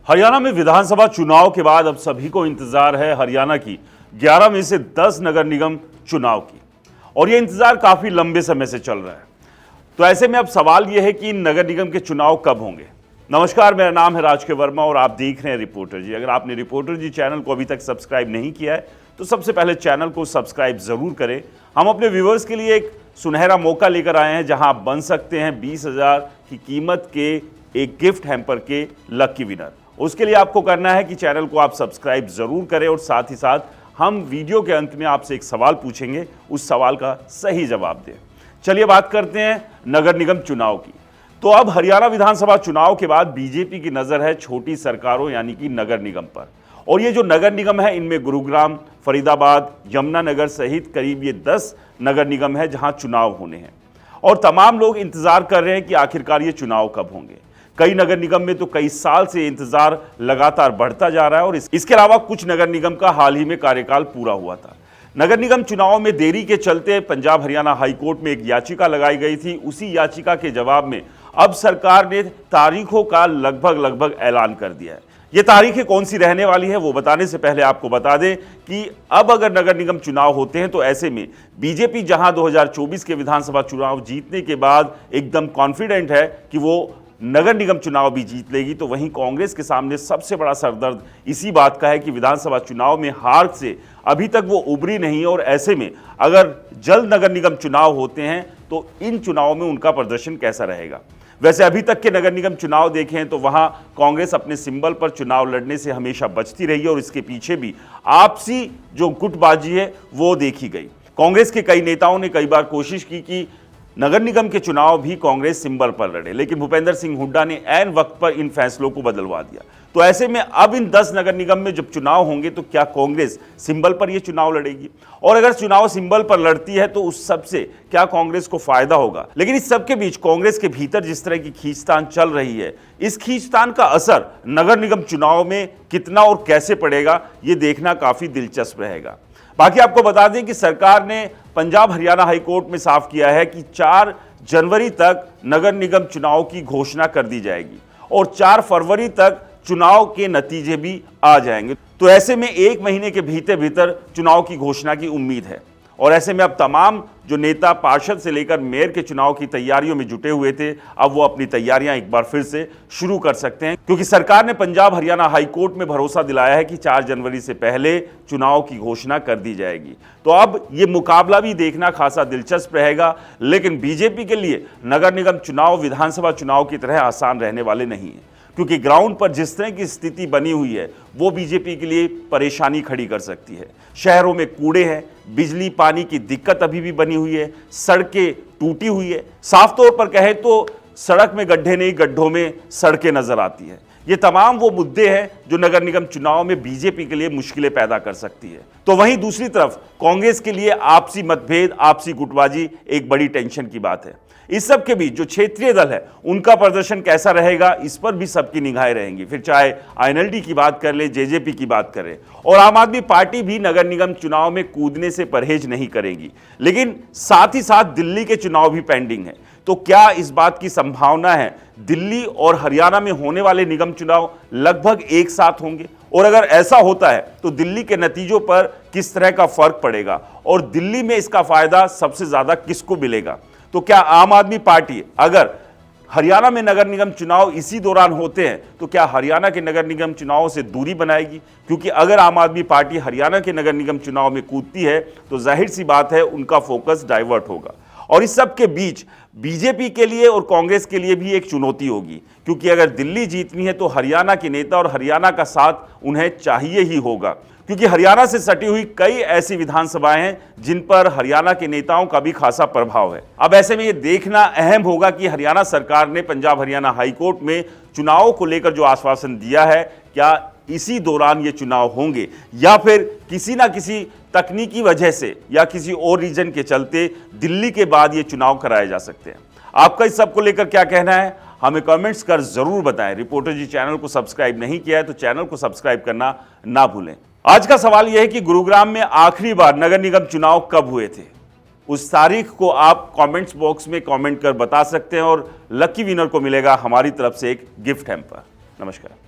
हरियाणा में विधानसभा चुनाव के बाद अब सभी को इंतजार है हरियाणा की 11 में से 10 नगर निगम चुनाव की, और यह इंतजार काफी लंबे समय से चल रहा है। तो ऐसे में अब सवाल यह है कि इन नगर निगम के चुनाव कब होंगे। नमस्कार, मेरा नाम है राज के वर्मा और आप देख रहे हैं रिपोर्टर जी। अगर आपने रिपोर्टर जी चैनल को अभी तक सब्सक्राइब नहीं किया है तो सबसे पहले चैनल को सब्सक्राइब जरूर करें। हम अपने व्यूवर्स के लिए एक सुनहरा मौका लेकर आए हैं जहां आप बन सकते हैं 20,000 की कीमत के एक गिफ्ट हैम्पर के लकी विनर। उसके लिए आपको करना है कि चैनल को आप सब्सक्राइब जरूर करें और साथ ही साथ हम वीडियो के अंत में आपसे एक सवाल पूछेंगे, उस सवाल का सही जवाब दें। चलिए बात करते हैं नगर निगम चुनाव की। तो अब हरियाणा विधानसभा चुनाव के बाद बीजेपी की नजर है छोटी सरकारों यानी कि नगर निगम पर, और ये जो नगर निगम है इनमें गुरुग्राम, फरीदाबाद, यमुनानगर सहित करीब ये 10 नगर निगम है जहां चुनाव होने हैं, और तमाम लोग इंतजार कर रहे हैं कि आखिरकार ये चुनाव कब होंगे। कई नगर निगम में तो कई साल से इंतजार लगातार बढ़ता जा रहा है, और इसके अलावा कुछ नगर निगम का हाल ही में कार्यकाल पूरा हुआ था। नगर निगम चुनाव में देरी के चलते पंजाब हरियाणा हाईकोर्ट में एक याचिका लगाई गई थी। उसी याचिका के जवाब में अब सरकार ने तारीखों का लगभग ऐलान कर दिया है। ये तारीखें कौन सी रहने वाली है वो बताने से पहले आपको बता दें कि अब अगर नगर निगम चुनाव होते हैं तो ऐसे में बीजेपी जहां 2024 के विधानसभा चुनाव जीतने के बाद एकदम कॉन्फिडेंट है कि वो नगर निगम चुनाव भी जीत लेगी, तो वहीं कांग्रेस के सामने सबसे बड़ा सरदर्द इसी बात का है कि विधानसभा चुनाव में हार से अभी तक वो उभरी नहीं है, और ऐसे में अगर जल्द नगर निगम चुनाव होते हैं तो इन चुनावों में उनका प्रदर्शन कैसा रहेगा। वैसे अभी तक के नगर निगम चुनाव देखें तो वहां कांग्रेस अपने सिंबल पर चुनाव लड़ने से हमेशा बचती रही है, और इसके पीछे भी आपसी जो गुटबाजी है वो देखी गई। कांग्रेस के कई नेताओं ने कई बार कोशिश की कि नगर निगम के चुनाव भी कांग्रेस सिंबल पर लड़े, लेकिन भूपेंद्र सिंह हुड्डा ने ऐन वक्त पर इन फैसलों को बदलवा दिया। तो ऐसे में अब इन 10 नगर निगम में जब चुनाव होंगे तो क्या कांग्रेस सिंबल पर यह चुनाव लड़ेगी, और अगर चुनाव सिंबल पर लड़ती है तो उस सब से क्या कांग्रेस को फायदा होगा। लेकिन इस सब के बीच कांग्रेस के भीतर जिस तरह की खींचतान चल रही है, इस खींचतान का असर नगर निगम चुनाव में कितना और कैसे पड़ेगा ये देखना काफी दिलचस्प रहेगा। बाकी आपको बता दें कि सरकार ने पंजाब हरियाणा हाईकोर्ट में साफ किया है कि 4 जनवरी तक नगर निगम चुनाव की घोषणा कर दी जाएगी और 4 फरवरी तक चुनाव के नतीजे भी आ जाएंगे। तो ऐसे में 1 महीने के भीतर चुनाव की घोषणा की उम्मीद है, और ऐसे में अब तमाम जो नेता पार्षद से लेकर मेयर के चुनाव की तैयारियों में जुटे हुए थे, अब वो अपनी तैयारियां एक बार फिर से शुरू कर सकते हैं, क्योंकि सरकार ने पंजाब हरियाणा हाईकोर्ट में भरोसा दिलाया है कि 4 जनवरी से पहले चुनाव की घोषणा कर दी जाएगी। तो अब ये मुकाबला भी देखना खासा दिलचस्प रहेगा, लेकिन बीजेपी के लिए नगर निगम चुनाव विधानसभा चुनाव की तरह आसान रहने वाले नहीं है, क्योंकि ग्राउंड पर जिस तरह की स्थिति बनी हुई है वो बीजेपी के लिए परेशानी खड़ी कर सकती है। शहरों में कूड़े हैं, बिजली पानी की दिक्कत अभी भी बनी हुई है, सड़कें टूटी हुई है, साफ तौर पर कहें तो सड़क में गड्ढे नहीं, गड्ढों में सड़कें नजर आती है। ये तमाम वो मुद्दे हैं जो नगर निगम चुनाव में बीजेपी के लिए मुश्किलें पैदा कर सकती है। तो वहीं दूसरी तरफ कांग्रेस के लिए आपसी मतभेद, आपसी गुटबाजी एक बड़ी टेंशन की बात है। इस सब के बीच जो क्षेत्रीय दल है उनका प्रदर्शन कैसा रहेगा, इस पर भी सबकी निगाहें रहेंगी। फिर चाहे आईएनएलडी की बात कर ले, जेजेपी की बात करें, और आम आदमी पार्टी भी नगर निगम चुनाव में कूदने से परहेज नहीं करेगी। लेकिन साथ ही साथ दिल्ली के चुनाव भी पेंडिंग है। तो क्या इस बात की संभावना है दिल्ली और हरियाणा में होने वाले निगम चुनाव लगभग एक साथ होंगे, और अगर ऐसा होता है तो दिल्ली के नतीजों पर किस तरह का फर्क पड़ेगा, और दिल्ली में इसका फायदा सबसे ज्यादा किसको मिलेगा। तो क्या आम आदमी पार्टी अगर हरियाणा में नगर निगम चुनाव इसी दौरान होते हैं तो क्या हरियाणा के नगर निगम चुनावों से दूरी बनाएगी, क्योंकि अगर आम आदमी पार्टी हरियाणा के नगर निगम चुनाव में कूदती है तो जाहिर सी बात है उनका फोकस डाइवर्ट होगा। और इस सब के बीच बीजेपी के लिए और कांग्रेस के लिए भी एक चुनौती होगी, क्योंकि अगर दिल्ली जीतनी है तो हरियाणा के नेता और हरियाणा का साथ उन्हें चाहिए ही होगा, क्योंकि हरियाणा से सटी हुई कई ऐसी विधानसभाएं हैं जिन पर हरियाणा के नेताओं का भी खासा प्रभाव है। अब ऐसे में यह देखना अहम होगा कि हरियाणा सरकार ने पंजाब हरियाणा हाईकोर्ट में चुनावों को लेकर जो आश्वासन दिया है, क्या इसी दौरान ये चुनाव होंगे या फिर किसी ना किसी तकनीकी वजह से या किसी और रीजन के चलते दिल्ली के बाद ये चुनाव कराए जा सकते हैं। आपका इस सब को लेकर क्या कहना है, हमें कमेंट्स कर जरूर बताएं। रिपोर्टर जी चैनल को सब्सक्राइब नहीं किया है तो चैनल को सब्सक्राइब करना ना भूलें। आज का सवाल यह है कि गुरुग्राम में आखिरी बार नगर निगम चुनाव कब हुए थे। उस तारीख को आप कमेंट्स बॉक्स में कमेंट कर बता सकते हैं और लकी विनर को मिलेगा हमारी तरफ से एक गिफ्ट हैम्पर। नमस्कार।